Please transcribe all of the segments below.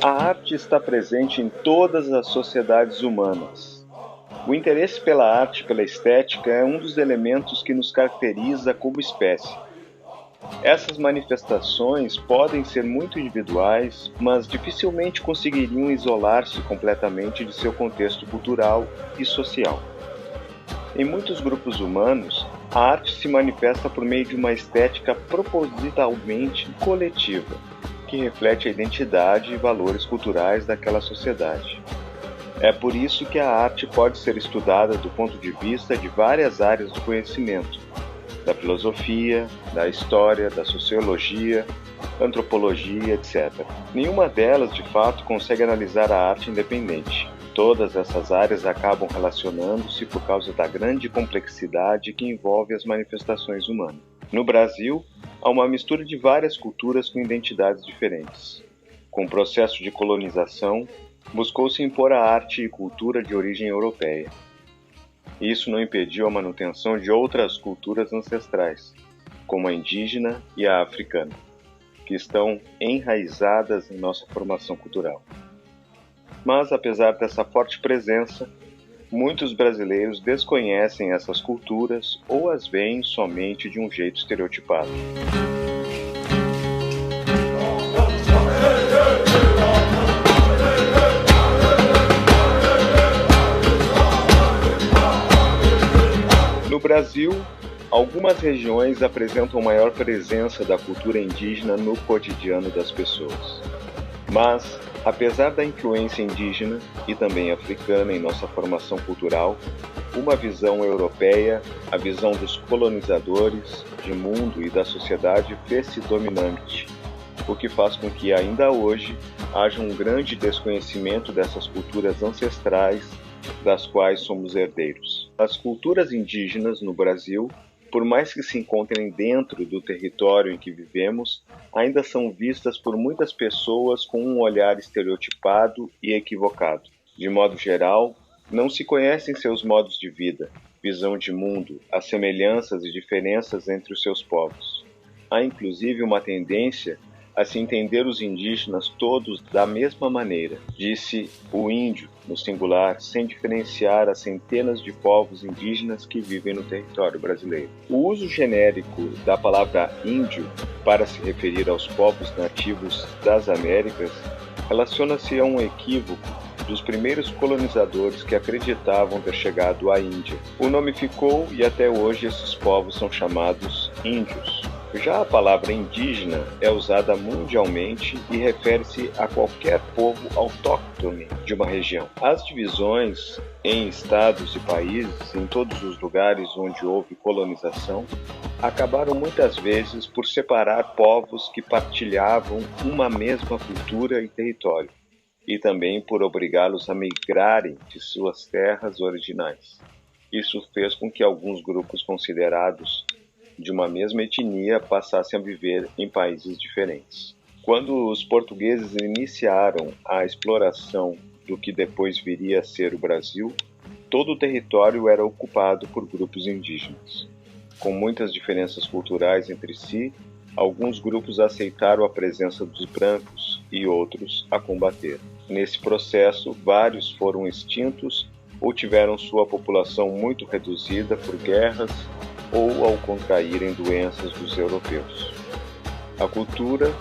A arte está presente em todas as sociedades humanas. O interesse pela arte e pela estética é um dos elementos que nos caracteriza como espécie. Essas manifestações podem ser muito individuais, mas dificilmente conseguiriam isolar-se completamente de seu contexto cultural e social. Em muitos grupos humanos, a arte se manifesta por meio de uma estética propositalmente coletiva, que reflete a identidade e valores culturais daquela sociedade. É por isso que a arte pode ser estudada do ponto de vista de várias áreas do conhecimento, da filosofia, da história, da sociologia, antropologia, etc. Nenhuma delas, de fato, consegue analisar a arte independente. Todas essas áreas acabam relacionando-se por causa da grande complexidade que envolve as manifestações humanas. No Brasil, há uma mistura de várias culturas com identidades diferentes. Com o processo de colonização, buscou-se impor a arte e cultura de origem europeia. Isso não impediu a manutenção de outras culturas ancestrais, como a indígena e a africana, que estão enraizadas em nossa formação cultural. Mas, apesar dessa forte presença, muitos brasileiros desconhecem essas culturas ou as veem somente de um jeito estereotipado. No Brasil, algumas regiões apresentam maior presença da cultura indígena no cotidiano das pessoas. Mas, apesar da influência indígena e também africana em nossa formação cultural, uma visão europeia, a visão dos colonizadores, de mundo e da sociedade fez-se dominante, o que faz com que ainda hoje haja um grande desconhecimento dessas culturas ancestrais das quais somos herdeiros. As culturas indígenas no Brasil, por mais que se encontrem dentro do território em que vivemos, ainda são vistas por muitas pessoas com um olhar estereotipado e equivocado. De modo geral, não se conhecem seus modos de vida, visão de mundo, as semelhanças e diferenças entre os seus povos. Há inclusive uma tendência a se entender os indígenas todos da mesma maneira, disse o índio, no singular, sem diferenciar as centenas de povos indígenas que vivem no território brasileiro. O uso genérico da palavra índio para se referir aos povos nativos das Américas relaciona-se a um equívoco dos primeiros colonizadores que acreditavam ter chegado à Índia. O nome ficou e até hoje esses povos são chamados índios. Já a palavra indígena é usada mundialmente e refere-se a qualquer povo autóctone de uma região. As divisões em estados e países, em todos os lugares onde houve colonização, acabaram muitas vezes por separar povos que partilhavam uma mesma cultura e território, e também por obrigá-los a migrarem de suas terras originais. Isso fez com que alguns grupos considerados de uma mesma etnia passassem a viver em países diferentes. Quando os portugueses iniciaram a exploração do que depois viria a ser o Brasil, todo o território era ocupado por grupos indígenas. Com muitas diferenças culturais entre si, alguns grupos aceitaram a presença dos brancos e outros a combater. Nesse processo, vários foram extintos ou tiveram sua população muito reduzida por guerras ou ao contraírem doenças dos europeus. A cultura,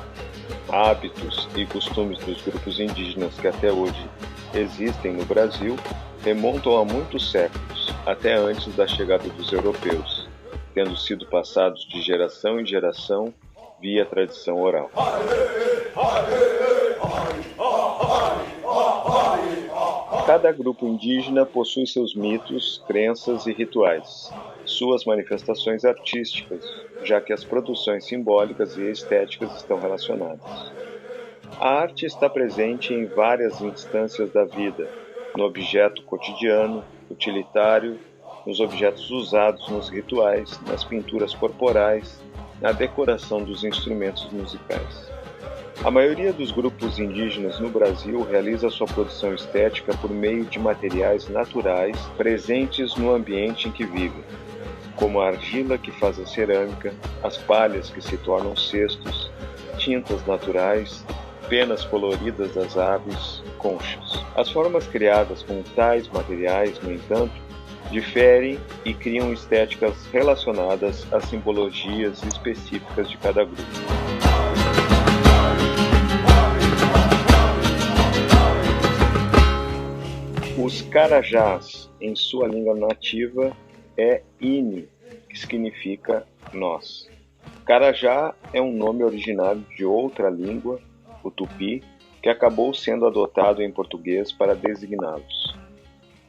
hábitos e costumes dos grupos indígenas que até hoje existem no Brasil remontam a muitos séculos, até antes da chegada dos europeus, tendo sido passados de geração em geração via tradição oral. Cada grupo indígena possui seus mitos, crenças e rituais, suas manifestações artísticas, já que as produções simbólicas e estéticas estão relacionadas. A arte está presente em várias instâncias da vida, no objeto cotidiano, utilitário, nos objetos usados nos rituais, nas pinturas corporais, na decoração dos instrumentos musicais. A maioria dos grupos indígenas no Brasil realiza sua produção estética por meio de materiais naturais presentes no ambiente em que vivem, como a argila que faz a cerâmica, as palhas que se tornam cestos, tintas naturais, penas coloridas das aves, conchas. As formas criadas com tais materiais, no entanto, diferem e criam estéticas relacionadas às simbologias específicas de cada grupo. Os Carajás, em sua língua nativa, é Ini, que significa nós. Carajá é um nome originário de outra língua, o tupi, que acabou sendo adotado em português para designá-los.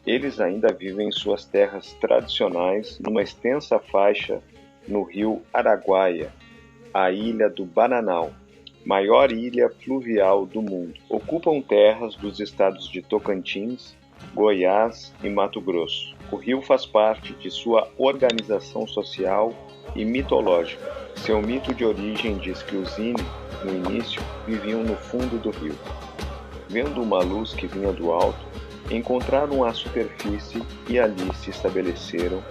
Eles ainda vivem em suas terras tradicionais numa extensa faixa no rio Araguaia, a ilha do Bananal, maior ilha fluvial do mundo. Ocupam terras dos estados de Tocantins, Goiás e Mato Grosso. O rio faz parte de sua organização social e mitológica. Seu mito de origem diz que os Ini, no início, viviam no fundo do rio. Vendo uma luz que vinha do alto, encontraram a superfície e ali se estabeleceram,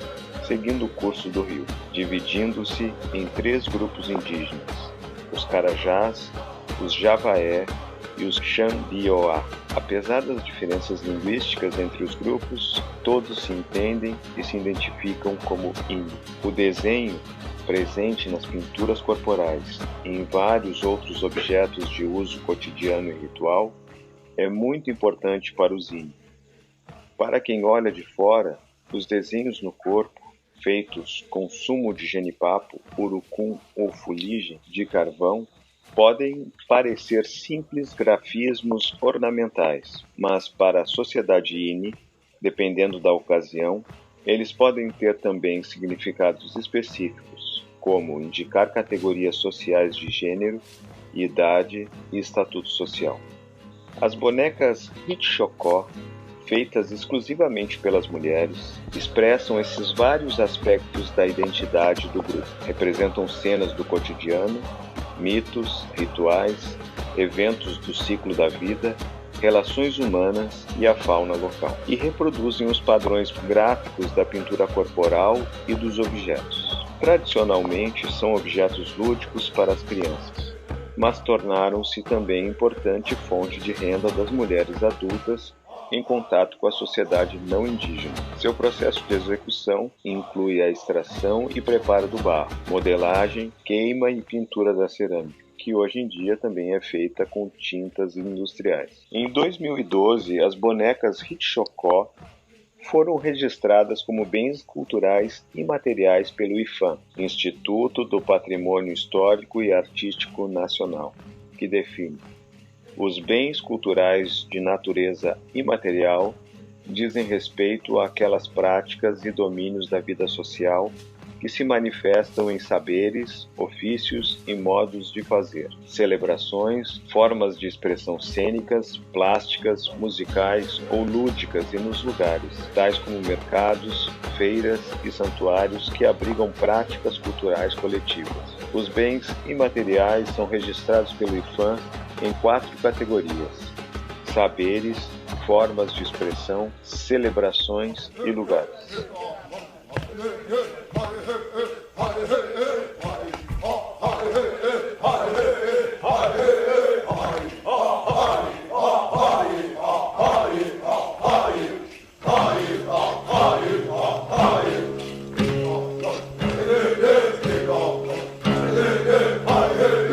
seguindo o curso do rio, dividindo-se em 3 grupos indígenas: os Carajás, os Javaé e os Xambioá. Apesar das diferenças linguísticas entre os grupos, todos se entendem e se identificam como Ini. O desenho, presente nas pinturas corporais e em vários outros objetos de uso cotidiano e ritual, é muito importante para os Ini. Para quem olha de fora, os desenhos no corpo, feitos com sumo de genipapo, urucum ou fuligem de carvão, podem parecer simples grafismos ornamentais, mas para a sociedade Ini, dependendo da ocasião, eles podem ter também significados específicos, como indicar categorias sociais de gênero, idade e estatuto social. As bonecas Hitchokó, feitas exclusivamente pelas mulheres, expressam esses vários aspectos da identidade do grupo. Representam cenas do cotidiano, mitos, rituais, eventos do ciclo da vida, relações humanas e a fauna local. E reproduzem os padrões gráficos da pintura corporal e dos objetos. Tradicionalmente, são objetos lúdicos para as crianças, mas tornaram-se também importante fonte de renda das mulheres adultas em contato com a sociedade não indígena. Seu processo de execução inclui a extração e preparo do barro, modelagem, queima e pintura da cerâmica, que hoje em dia também é feita com tintas industriais. Em 2012, as bonecas Hitchokó foram registradas como bens culturais imateriais pelo IPHAN, Instituto do Patrimônio Histórico e Artístico Nacional, que define: os bens culturais de natureza imaterial dizem respeito àquelas práticas e domínios da vida social que se manifestam em saberes, ofícios e modos de fazer, celebrações, formas de expressão cênicas, plásticas, musicais ou lúdicas e nos lugares, tais como mercados, feiras e santuários que abrigam práticas culturais coletivas. Os bens imateriais são registrados pelo IPHAN em 4 categorias: saberes, formas de expressão, celebrações e lugares.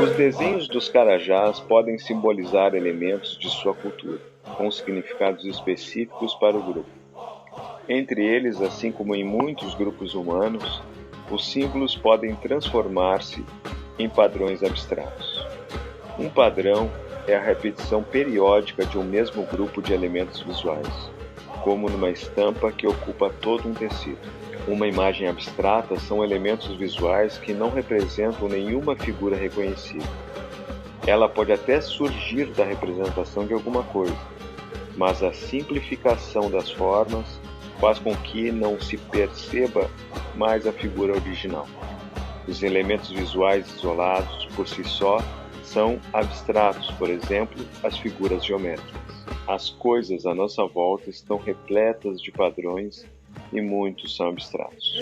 Os desenhos dos Carajás podem simbolizar elementos de sua cultura, com significados específicos para o grupo. Entre eles, assim como em muitos grupos humanos, os símbolos podem transformar-se em padrões abstratos. Um padrão é a repetição periódica de um mesmo grupo de elementos visuais, como numa estampa que ocupa todo um tecido. Uma imagem abstrata são elementos visuais que não representam nenhuma figura reconhecível. Ela pode até surgir da representação de alguma coisa, mas a simplificação das formas faz com que não se perceba mais a figura original. Os elementos visuais isolados por si só são abstratos, por exemplo, as figuras geométricas. As coisas à nossa volta estão repletas de padrões e muitos são abstratos.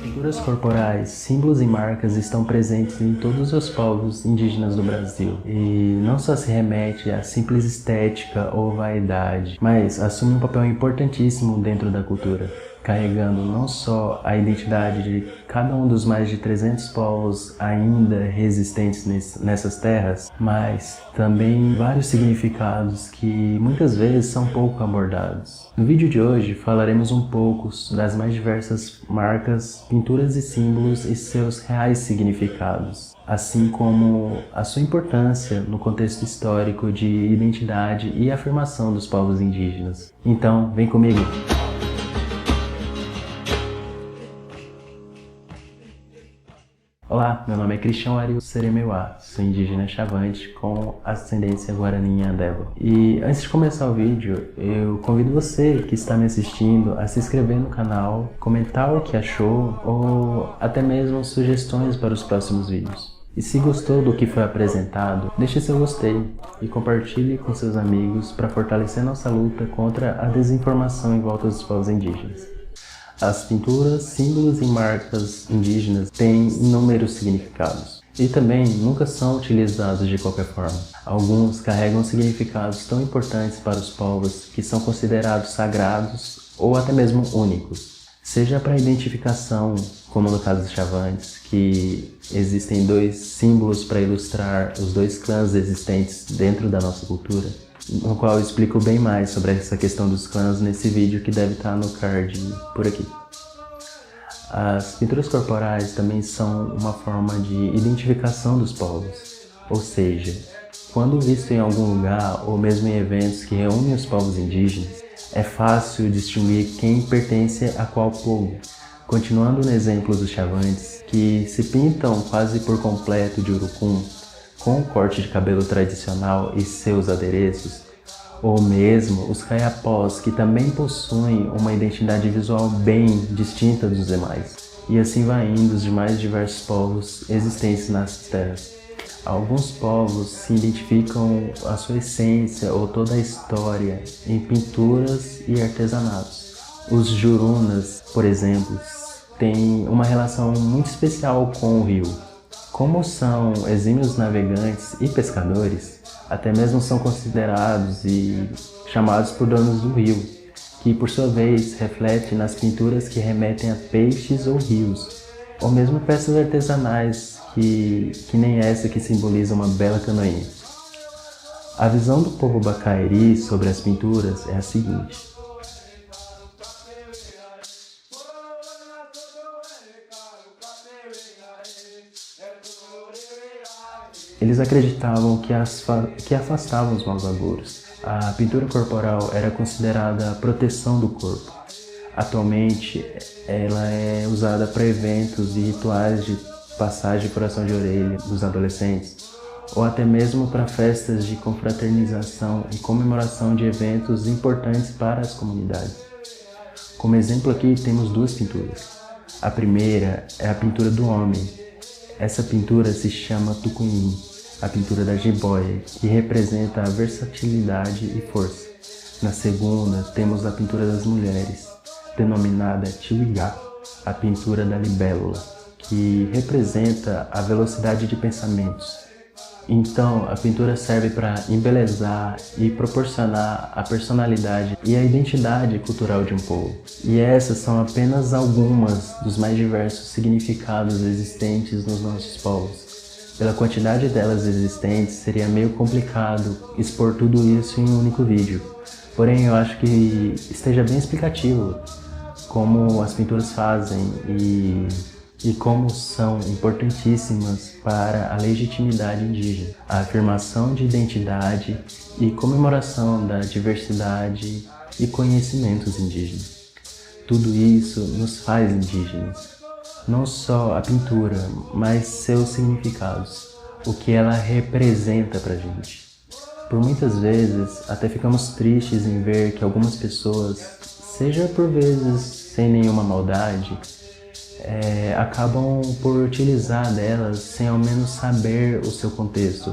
Figuras corporais, símbolos e marcas estão presentes em todos os povos indígenas do Brasil e não só se remete à simples estética ou vaidade, mas assume um papel importantíssimo dentro da cultura, carregando não só a identidade de cada um dos mais de 300 povos ainda resistentes nessas terras, mas também vários significados que muitas vezes são pouco abordados. No vídeo de hoje falaremos um pouco das mais diversas marcas, pinturas e símbolos e seus reais significados, assim como a sua importância no contexto histórico de identidade e afirmação dos povos indígenas. Então, vem comigo! Olá, meu nome é Cristian Ariel Seremeuá, sou indígena Chavante com ascendência Guarani Andeva. E antes de começar o vídeo, eu convido você que está me assistindo a se inscrever no canal, comentar o que achou ou até mesmo sugestões para os próximos vídeos. E se gostou do que foi apresentado, deixe seu gostei e compartilhe com seus amigos para fortalecer nossa luta contra a desinformação em volta dos povos indígenas. As pinturas, símbolos e marcas indígenas têm inúmeros significados e também nunca são utilizados de qualquer forma. Alguns carregam significados tão importantes para os povos que são considerados sagrados ou até mesmo únicos. Seja para identificação, como no caso dos Chavantes, que existem dois símbolos para ilustrar os dois clãs existentes dentro da nossa cultura, no qual eu explico bem mais sobre essa questão dos clãs nesse vídeo que deve estar no card por aqui. As pinturas corporais também são uma forma de identificação dos povos, ou seja, quando visto em algum lugar ou mesmo em eventos que reúnem os povos indígenas, é fácil distinguir quem pertence a qual povo. Continuando no exemplo dos Chavantes, que se pintam quase por completo de urucum, com o corte de cabelo tradicional e seus adereços, ou mesmo os caiapós, que também possuem uma identidade visual bem distinta dos demais, e assim vai indo os demais diversos povos existentes nas terras. Alguns povos se identificam a sua essência ou toda a história em pinturas e artesanatos. Os Jurunas, por exemplo, têm uma relação muito especial com o rio. Como são exímios navegantes e pescadores, até mesmo são considerados e chamados por donos do rio, que por sua vez reflete nas pinturas que remetem a peixes ou rios, ou mesmo peças artesanais que nem essa que simboliza uma bela canoinha. A visão do povo Bacairi sobre as pinturas é a seguinte: eles acreditavam que afastavam os maus agouros. A pintura corporal era considerada a proteção do corpo. Atualmente, ela é usada para eventos e rituais de passagem de coração de orelha dos adolescentes, ou até mesmo para festas de confraternização e comemoração de eventos importantes para as comunidades. Como exemplo aqui temos duas pinturas. A primeira é a pintura do homem. Essa pintura se chama Tucunim, a pintura da jiboia, que representa a versatilidade e força. Na segunda, temos a pintura das mulheres, denominada Tiwigá, a pintura da libélula, que representa a velocidade de pensamentos. Então, a pintura serve para embelezar e proporcionar a personalidade e a identidade cultural de um povo. E essas são apenas algumas dos mais diversos significados existentes nos nossos povos. Pela quantidade delas existentes, seria meio complicado expor tudo isso em um único vídeo. Porém, eu acho que esteja bem explicativo como as pinturas fazem e como são importantíssimas para a legitimidade indígena, a afirmação de identidade e comemoração da diversidade e conhecimentos indígenas. Tudo isso nos faz indígenas. Não só a pintura, mas seus significados. o que ela representa pra gente. Por muitas vezes, até ficamos tristes em ver que algumas pessoas, seja por vezes sem nenhuma maldade, acabam por utilizar delas sem ao menos saber o seu contexto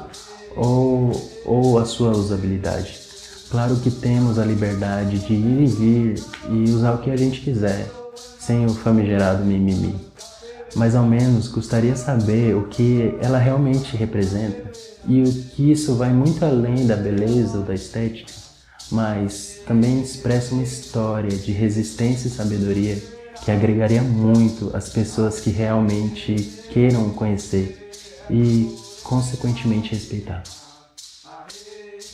ou a sua usabilidade. Claro que temos a liberdade de ir e vir e usar o que a gente quiser, sem o famigerado mimimi. Mas ao menos gostaria saber o que ela realmente representa e o que isso vai muito além da beleza ou da estética, mas também expressa uma história de resistência e sabedoria que agregaria muito às pessoas que realmente queiram conhecer e, consequentemente, respeitar.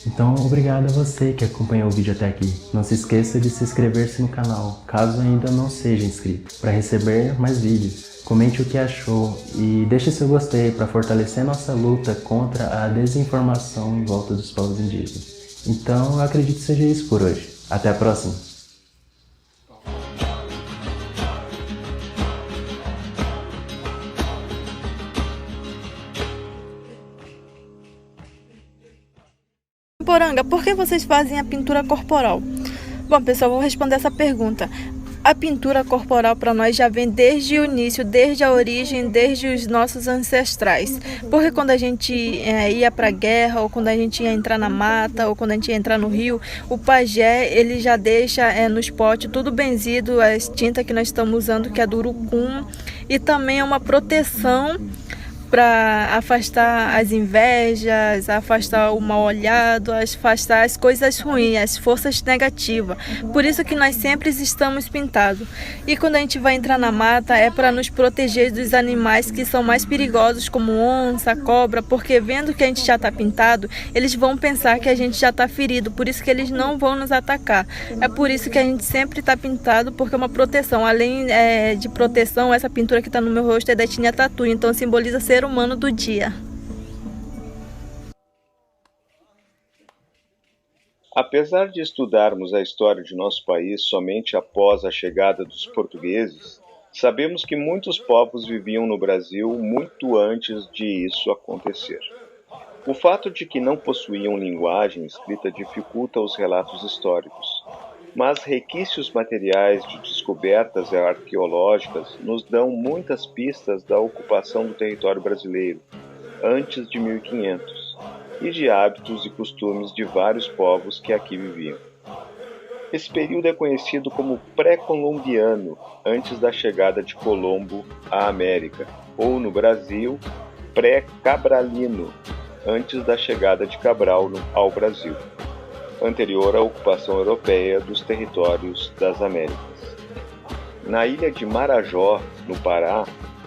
Então, obrigado a você que acompanhou o vídeo até aqui. Não se esqueça de se inscrever-se no canal, caso ainda não seja inscrito, para receber mais vídeos. Comente o que achou e deixe seu gostei para fortalecer nossa luta contra a desinformação em volta dos povos indígenas. Então, eu acredito que seja isso por hoje. Até a próxima! Poranga, por que vocês fazem a pintura corporal? Bom, pessoal, vou responder essa pergunta. A pintura corporal para nós já vem desde o início, desde a origem, desde os nossos ancestrais. Porque quando a gente ia para a guerra, ou quando a gente ia entrar na mata, ou quando a gente ia entrar no rio, o pajé ele já deixa nos potes tudo benzido, as tintas que nós estamos usando, que é do urucum, e também é uma proteção para afastar as invejas, afastar o mal olhado, afastar as coisas ruins, as forças negativas. Por isso que nós sempre estamos pintados. E quando a gente vai entrar na mata é para nos proteger dos animais que são mais perigosos, como onça, cobra, porque vendo que a gente já está pintado, eles vão pensar que a gente já está ferido, por isso que eles não vão nos atacar. É por isso que a gente sempre está pintado, porque é uma proteção. Além de proteção, essa pintura que está no meu rosto é da etnia Tatu, então simboliza ser humano do dia. Apesar de estudarmos a história de nosso país somente após a chegada dos portugueses, sabemos que muitos povos viviam no Brasil muito antes de isso acontecer. O fato de que não possuíam linguagem escrita dificulta os relatos históricos, mas resquícios materiais de descobertas arqueológicas nos dão muitas pistas da ocupação do território brasileiro, antes de 1500, e de hábitos e costumes de vários povos que aqui viviam. Esse período é conhecido como pré-colombiano, antes da chegada de Colombo à América, ou no Brasil, pré-cabralino, antes da chegada de Cabral ao Brasil, anterior à ocupação europeia dos territórios das Américas. Na ilha de Marajó, no Pará,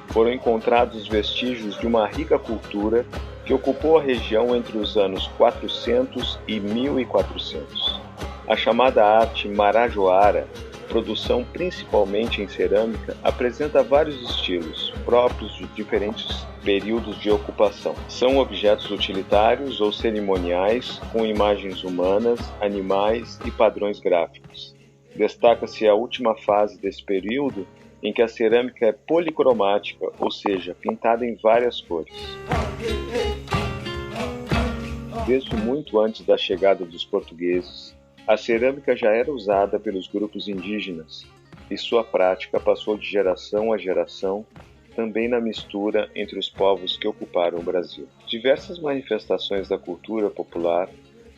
foram encontrados vestígios de uma rica cultura que ocupou a região entre os anos 400 e 1400. A chamada arte marajoara, produção principalmente em cerâmica, apresenta vários estilos, próprios de diferentes períodos de ocupação. São objetos utilitários ou cerimoniais, com imagens humanas, animais e padrões gráficos. Destaca-se a última fase desse período, em que a cerâmica é policromática, ou seja, pintada em várias cores. Desde muito antes da chegada dos portugueses, a cerâmica já era usada pelos grupos indígenas e sua prática passou de geração a geração, também na mistura entre os povos que ocuparam o Brasil. Diversas manifestações da cultura popular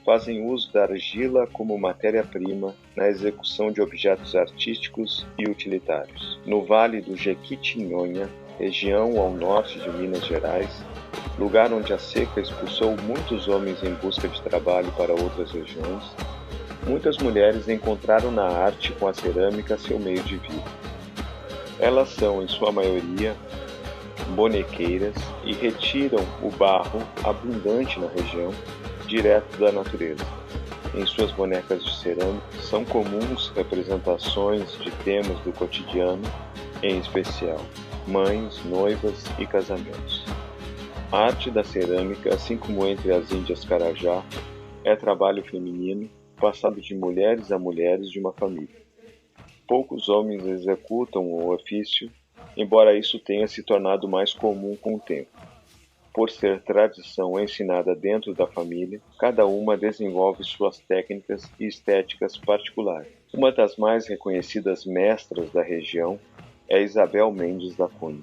fazem uso da argila como matéria-prima na execução de objetos artísticos e utilitários. No Vale do Jequitinhonha, região ao norte de Minas Gerais, lugar onde a seca expulsou muitos homens em busca de trabalho para outras regiões, muitas mulheres encontraram na arte com a cerâmica seu meio de vida. Elas são, em sua maioria, bonequeiras e retiram o barro abundante na região direto da natureza. Em suas bonecas de cerâmica são comuns representações de temas do cotidiano, em especial mães, noivas e casamentos. A arte da cerâmica, assim como entre as índias Carajá, é trabalho feminino passado de mulheres a mulheres de uma família. Poucos homens executam o ofício, embora isso tenha se tornado mais comum com o tempo. por ser tradição ensinada dentro da família, cada uma desenvolve suas técnicas e estéticas particulares. Uma das mais reconhecidas mestras da região é Isabel Mendes da Cunha,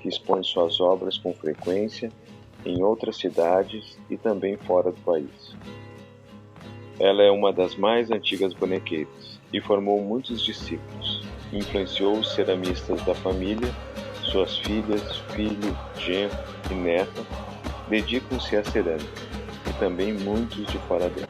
que expõe suas obras com frequência em outras cidades e também fora do país. Ela é uma das mais antigas bonequeiras e formou muitos discípulos. Influenciou os ceramistas da família. Suas filhas, filho, genro e neta dedicam-se à cerâmica, e também muitos de fora dela.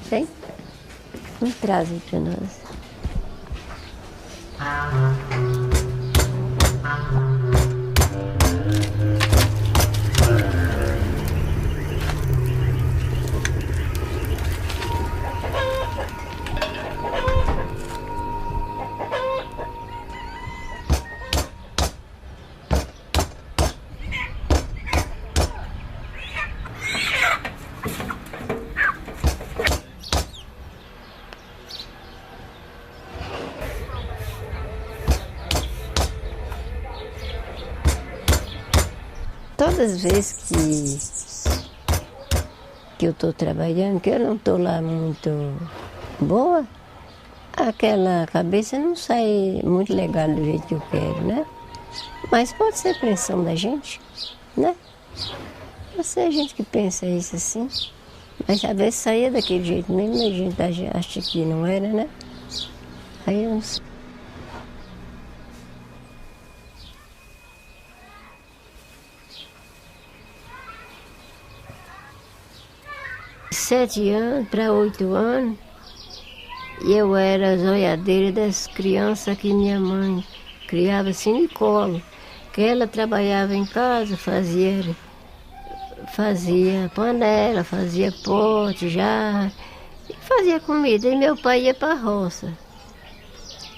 Tem? Um traz aí para nós. Todas as vezes que eu estou trabalhando, que eu não estou lá muito boa, aquela cabeça não sai muito legal do jeito que eu quero, né? Mas pode ser pressão da gente, né? Pode ser a gente que pensa isso assim, mas às vezes saía daquele jeito mesmo, a gente acha que não era, né? Aí eu não sei. 7 anos para 8 anos, e eu era a zoiadeira das crianças que minha mãe criava assim de colo. Que ela trabalhava em casa, fazia panela, fazia pote, jarra, e fazia comida. E meu pai ia para a roça.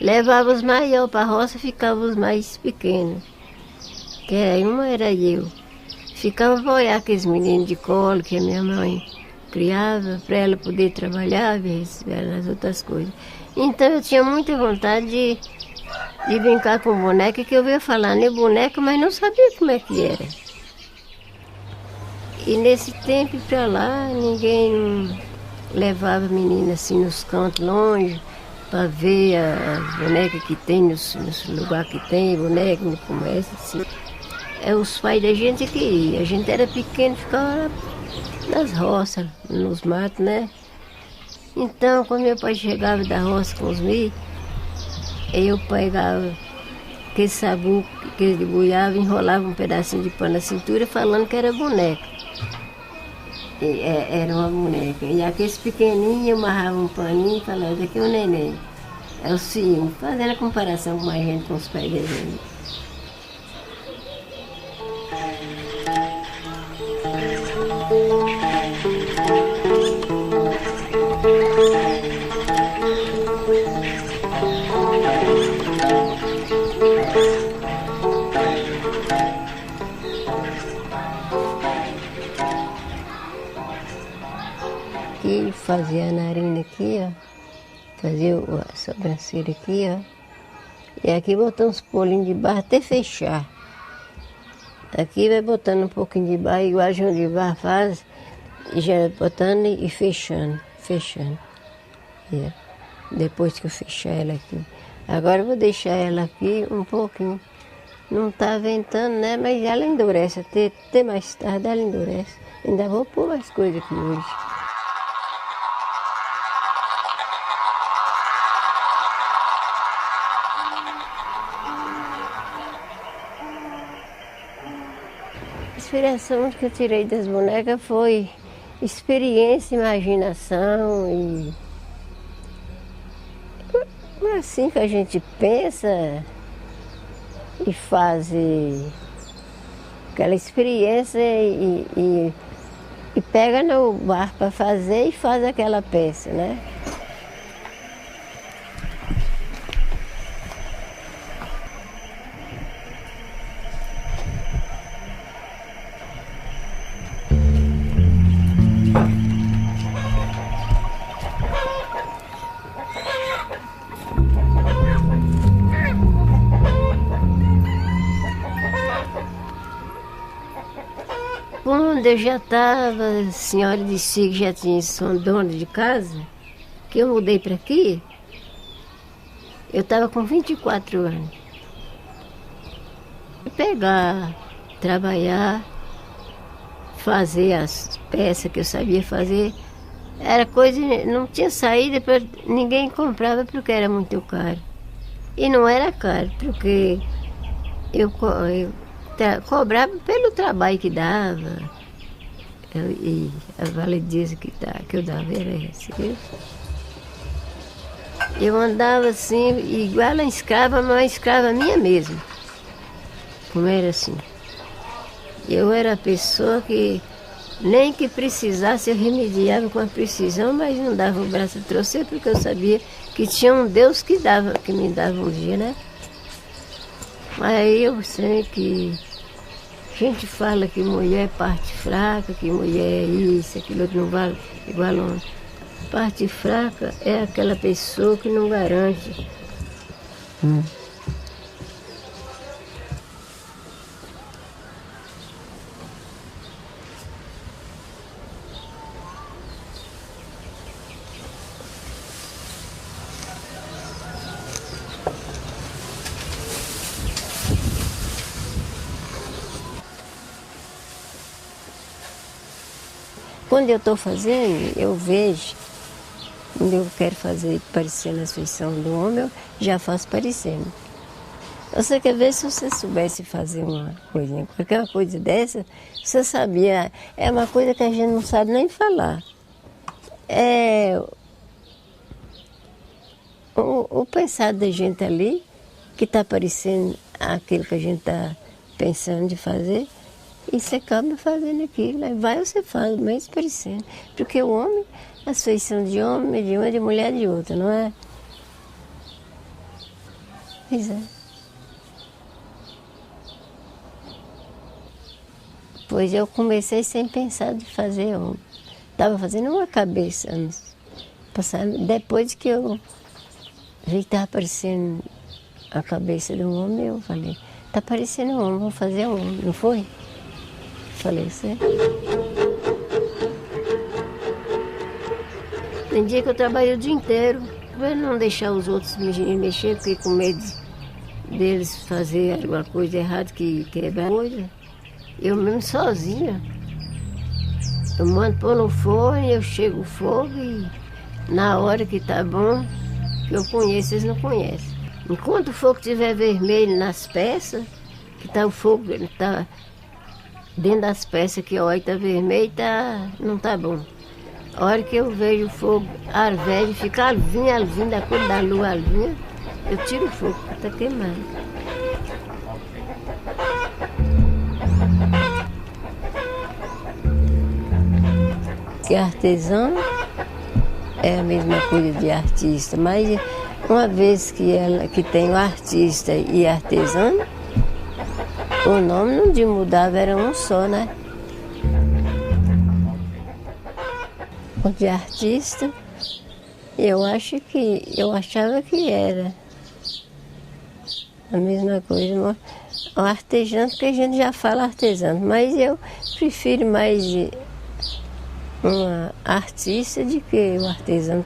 Levava os maiores para a roça, ficavam os mais pequenos. Que uma era eu. Ficava para olhar aqueles meninos de colo que a minha mãe criava, para ela poder trabalhar, ver as outras coisas. Então eu tinha muita vontade de brincar com boneca, que eu ia falar nem boneca, mas não sabia como é que era. E nesse tempo para lá, ninguém levava menina assim nos cantos longe, para ver as bonecas que tem, nos lugares que tem, boneca no comércio, assim. É os pais da gente que ia. A gente era pequeno, ficava nas roças, nos matos, né? Então, quando meu pai chegava da roça com os milho, eu pegava aquele sabuco que ele debulhava, enrolava um pedacinho de pano na cintura, falando que era boneca. Era uma boneca. E aqueles pequenininhos amarravam um paninho e falavam, esse aqui é o neném. É o ciúme, fazendo a comparação com a gente, com os pais da gente. aqui, fazia a narina aqui, ó. Fazia a sobrancelha aqui, ó. E aqui botar uns polinhos de barro até fechar. Aqui vai botando um pouquinho de barro, igual a João de Barro faz, e já botando e fechando. Depois que eu fechar ela aqui. Agora eu vou deixar ela aqui um pouquinho. Não tá ventando, né? Mas ela endurece. Até mais tarde ela endurece. Ainda vou pôr mais coisas aqui hoje. A inspiração que eu tirei das bonecas foi experiência, imaginação e assim que a gente pensa e faz aquela experiência e pega no bar para fazer e faz aquela peça, né? Quando eu já estava, senhora de si, que já tinha som dona de casa, que eu mudei para aqui, eu estava com 24 anos. Pegar, trabalhar, fazer as peças que eu sabia fazer, era coisa, não tinha saída, ninguém comprava porque era muito caro. E não era caro, porque eu cobrava pelo trabalho que dava. E a validez que eu dava era essa. Eu andava assim, igual a escrava, mas uma escrava minha mesmo. Como era assim. Eu era a pessoa que nem que precisasse eu remediava com a precisão, mas não dava o braço a torcer, porque eu sabia que tinha um Deus que me dava um dia, né? Aí eu sei que a gente fala que mulher é parte fraca, que mulher é isso, aquilo outro, não vale igual homem. Parte fraca é aquela pessoa que não garante. Quando eu estou fazendo, eu vejo, quando eu quero fazer parecendo a feição do homem, eu já faço parecendo. Você quer ver se você soubesse fazer uma coisa, qualquer coisa dessa, você sabia, é uma coisa que a gente não sabe nem falar. É o pensar da gente ali, que está parecendo aquilo que a gente está pensando de fazer, e você acaba fazendo aquilo, aí vai você faz, mesmo parecendo. Porque o homem, as feições de homem, de uma, de mulher, de outra, não é? Pois é. Pois eu comecei sem pensar de fazer homem. Estava fazendo uma cabeça antes. Depois que eu vi que estava aparecendo a cabeça de um homem, eu falei, está parecendo um homem, vou fazer um homem, não foi? Falei, certo? Tem dia que eu trabalho o dia inteiro, para não deixar os outros mexer, porque com medo deles fazer alguma coisa errada, que quebrar coisa. Eu mesmo sozinha. Eu mando pôr no forno, eu chego o fogo e na hora que tá bom, que eu conheço, eles não conhecem. Enquanto o fogo estiver vermelho nas peças, que tá o fogo, tá dentro das peças que olha, tá vermelho, não tá bom. A hora que eu vejo o fogo arvelho, fica alvinho, da cor da lua alvinha, eu tiro o fogo, tá queimando. Que artesão é a mesma coisa de artista, mas uma vez que tem o artista e artesão, o nome não de mudava, era um só, né? de artista, eu achava que era a mesma coisa. O artesano, porque a gente já fala artesano, mas eu prefiro mais uma artista do que o artesano.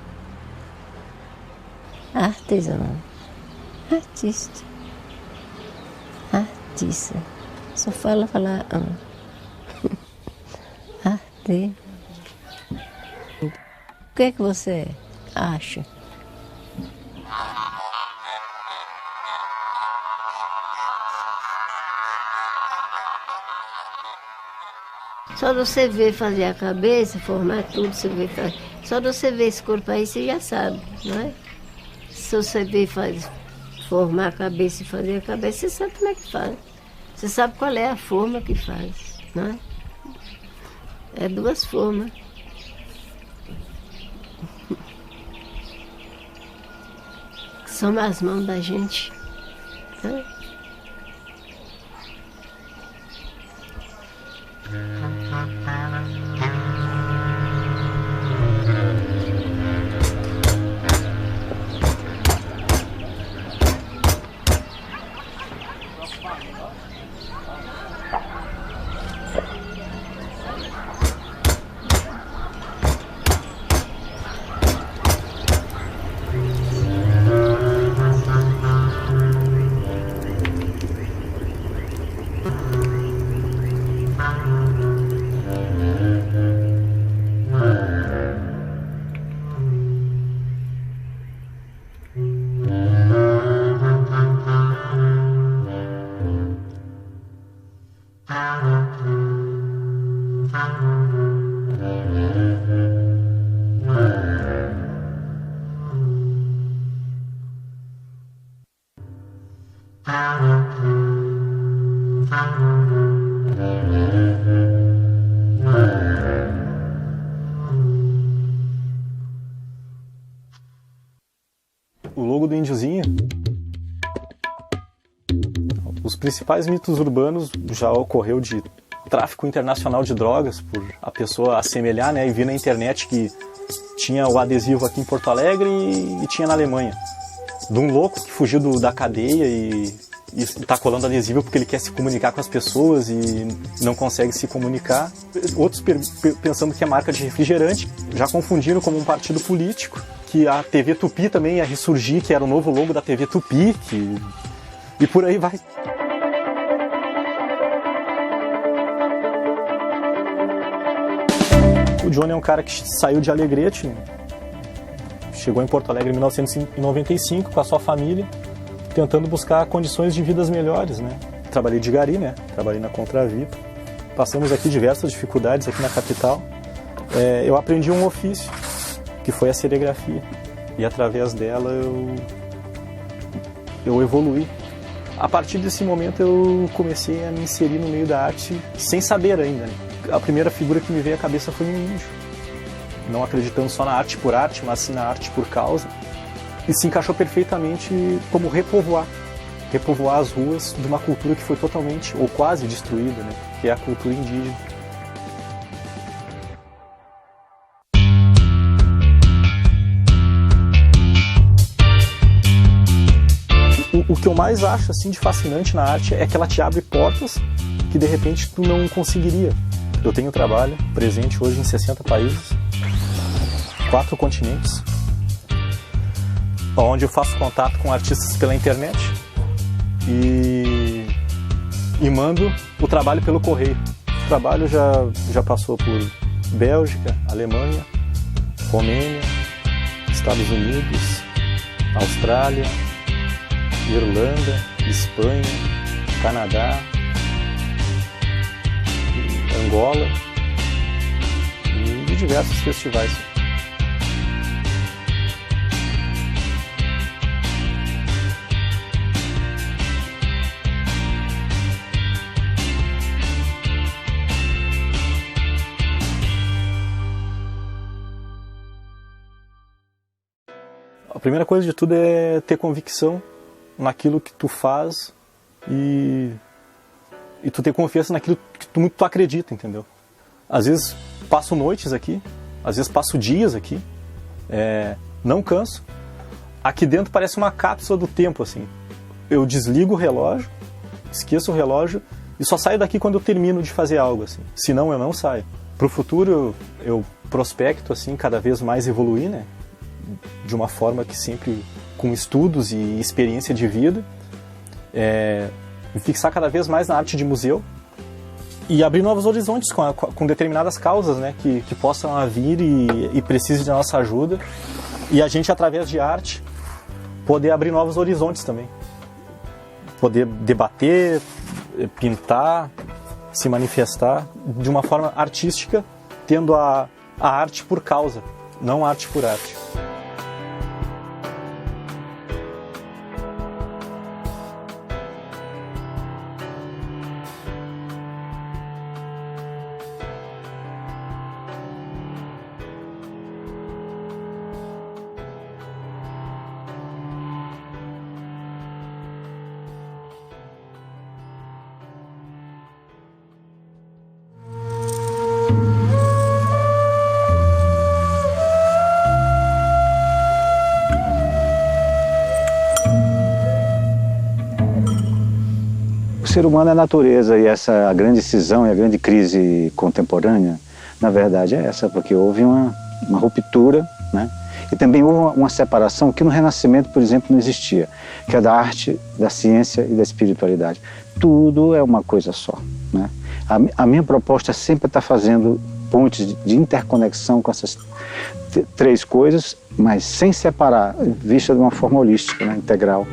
Artesão. Artista. Artista. Só falar arte. O que é que você acha? Só de você ver fazer a cabeça, formar tudo, você vê fazer. Só de você ver esse corpo aí, você já sabe, não é? Se você ver formar a cabeça e fazer a cabeça, você sabe como é que faz. Você sabe qual é a forma que faz, não é? É duas formas. Que são as mãos da gente, né? O logo do índiozinho, os principais mitos urbanos já ocorreu de tráfico internacional de drogas, por a pessoa assemelhar, né, e vir na internet que tinha o adesivo aqui em Porto Alegre e tinha na Alemanha. De um louco que fugiu da cadeia e está colando adesivo porque ele quer se comunicar com as pessoas e não consegue se comunicar. Outros pensando que é marca de refrigerante, já confundiram como um partido político, que a TV Tupi também ia ressurgir, que era o novo logo da TV Tupi, e por aí vai. O Johnny é um cara que saiu de Alegrete, né? Chegou em Porto Alegre em 1995 com a sua família, tentando buscar condições de vidas melhores, né? Trabalhei de gari, né? Trabalhei na Contravita. Passamos aqui diversas dificuldades aqui na capital. Eu aprendi um ofício, que foi a serigrafia. E através dela eu evoluí. A partir desse momento eu comecei a me inserir no meio da arte sem saber ainda, né? A primeira figura que me veio à cabeça foi um índio. Não acreditando só na arte por arte, mas sim na arte por causa. E se encaixou perfeitamente como repovoar as ruas de uma cultura que foi totalmente, ou quase destruída, né? Que é a cultura indígena. O que eu mais acho assim, de fascinante na arte é que ela te abre portas que de repente tu não conseguiria. Eu tenho trabalho presente hoje em 60 países, 4 continentes, onde eu faço contato com artistas pela internet e mando o trabalho pelo correio. O trabalho já passou por Bélgica, Alemanha, Romênia, Estados Unidos, Austrália, Irlanda, Espanha, Canadá, Angola e de diversos festivais. A primeira coisa de tudo é ter convicção naquilo que tu faz e tu ter confiança naquilo que tu acredita, entendeu? Às vezes passo noites aqui às vezes passo dias aqui, não canso. Aqui dentro parece uma cápsula do tempo, assim. Eu desligo o relógio, esqueço o relógio e só saio daqui quando eu termino de fazer algo, assim. Senão eu não saio. Para o futuro eu prospecto, assim, cada vez mais evoluir, né? De uma forma que sempre com estudos e experiência de vida, me fixar cada vez mais na arte de museu e abrir novos horizontes com determinadas causas, né? Que possam vir e precisem da nossa ajuda, e a gente, através de arte, poder abrir novos horizontes também. Poder debater, pintar, se manifestar de uma forma artística, tendo a arte por causa, não a arte por arte. O ser humano é natureza, e essa grande cisão e a grande crise contemporânea, na verdade, é essa, porque houve uma ruptura, né? E também houve uma separação que no Renascimento, por exemplo, não existia, que é da arte, da ciência e da espiritualidade. Tudo é uma coisa só, né? A minha proposta é sempre estar fazendo pontes de interconexão com essas três coisas, mas sem separar, vista de uma forma holística, né? Integral.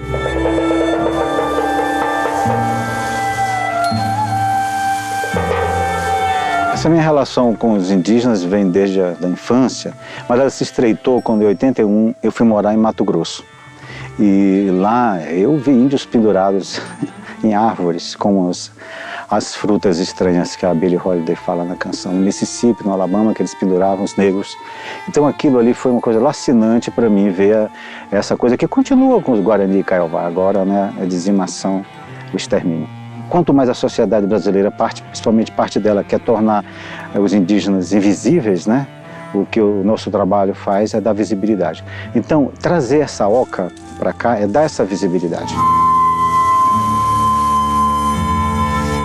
Essa minha relação com os indígenas vem desde a infância, mas ela se estreitou quando em 81 eu fui morar em Mato Grosso. E lá eu vi índios pendurados em árvores, como as frutas estranhas que a Billie Holiday fala na canção. No Mississippi, no Alabama, que eles penduravam os negros. Então aquilo ali foi uma coisa lacinante para mim, ver essa coisa que continua com os Guarani e Kaiowá, agora, né, a dizimação, o extermínio. Quanto mais a sociedade brasileira, principalmente parte dela, quer tornar os indígenas invisíveis, né? O que o nosso trabalho faz é dar visibilidade. Então, trazer essa oca para cá é dar essa visibilidade.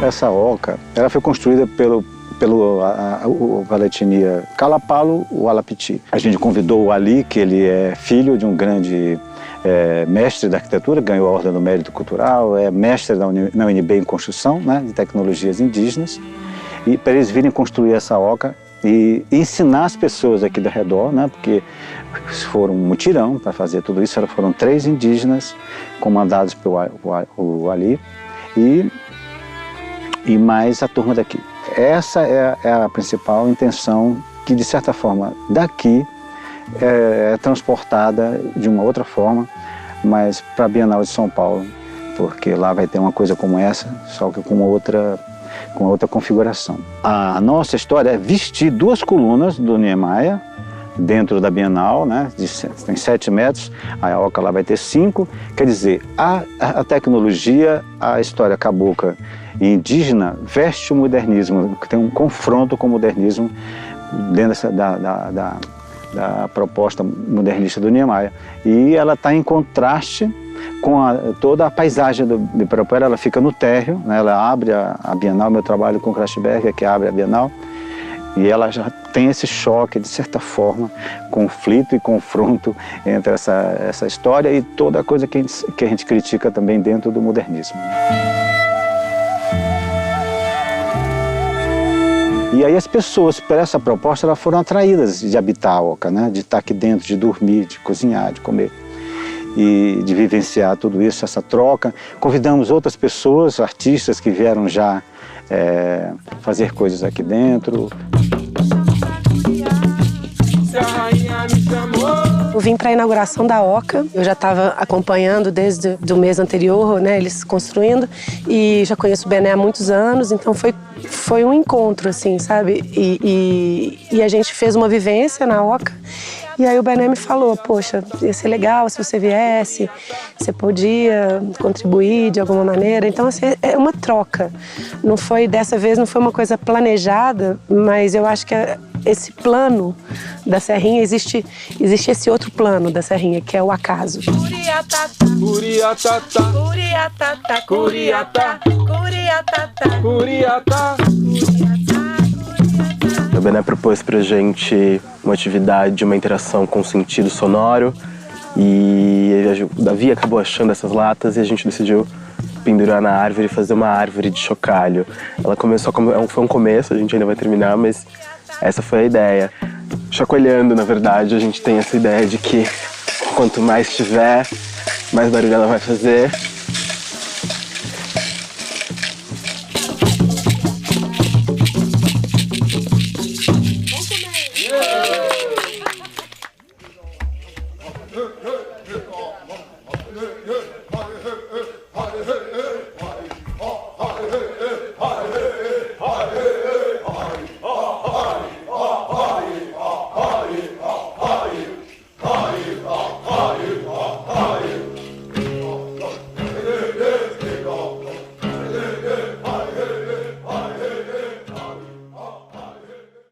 Essa oca, ela foi construída pela etnia Kalapalo-Walapiti. A gente convidou o Ali, que ele é filho de um grande mestre da arquitetura, ganhou a Ordem do Mérito Cultural, é mestre na UNB em construção, né, de tecnologias indígenas, e para eles virem construir essa oca e ensinar as pessoas aqui do redor, né, porque foram um mutirão para fazer tudo isso. Foram 3 indígenas comandados pelo Ali e mais a turma daqui. Essa é a principal intenção, que de certa forma daqui é transportada de uma outra forma, mas para a Bienal de São Paulo, porque lá vai ter uma coisa como essa, só que com outra configuração. A nossa história é vestir 2 colunas do Niemeyer dentro da Bienal, né? Tem 7 metros, a oca lá vai ter 5, quer dizer, a tecnologia, a história cabocla e indígena veste o modernismo, que tem um confronto com o modernismo dentro da proposta modernista do Niemeyer. E ela está em contraste com toda a paisagem do Ibirapuera. Ela fica no térreo, né? Ela abre a Bienal, meu trabalho com o Krashberg, que abre a Bienal, e ela já tem esse choque, de certa forma, conflito e confronto entre essa história e toda a coisa que a gente critica também dentro do modernismo. E aí as pessoas, por essa proposta, elas foram atraídas de habitar a oca, né? De estar aqui dentro, de dormir, de cozinhar, de comer e de vivenciar tudo isso, essa troca. Convidamos outras pessoas, artistas que vieram já fazer coisas aqui dentro. Eu vim para a inauguração da oca, eu já estava acompanhando desde o mês anterior, né, eles construindo, e já conheço o Bené há muitos anos, então foi um encontro, assim, sabe? E a gente fez uma vivência na oca, e aí o Bené me falou, poxa, ia ser legal se você viesse, você podia contribuir de alguma maneira. Então, assim, é uma troca. Dessa vez não foi uma coisa planejada, mas eu acho que esse plano da serrinha, existe esse outro plano da serrinha, que é o acaso. Curiatá, curiatá, curiatá, curiatá, curiatá, curiatá. O Bené propôs pra gente uma atividade, uma interação com sentido sonoro, e o Davi acabou achando essas latas e a gente decidiu pendurar na árvore e fazer uma árvore de chocalho. Ela começou, foi um começo, a gente ainda vai terminar, mas essa foi a ideia. Chacoalhando, na verdade, a gente tem essa ideia de que quanto mais tiver, mais barulho ela vai fazer.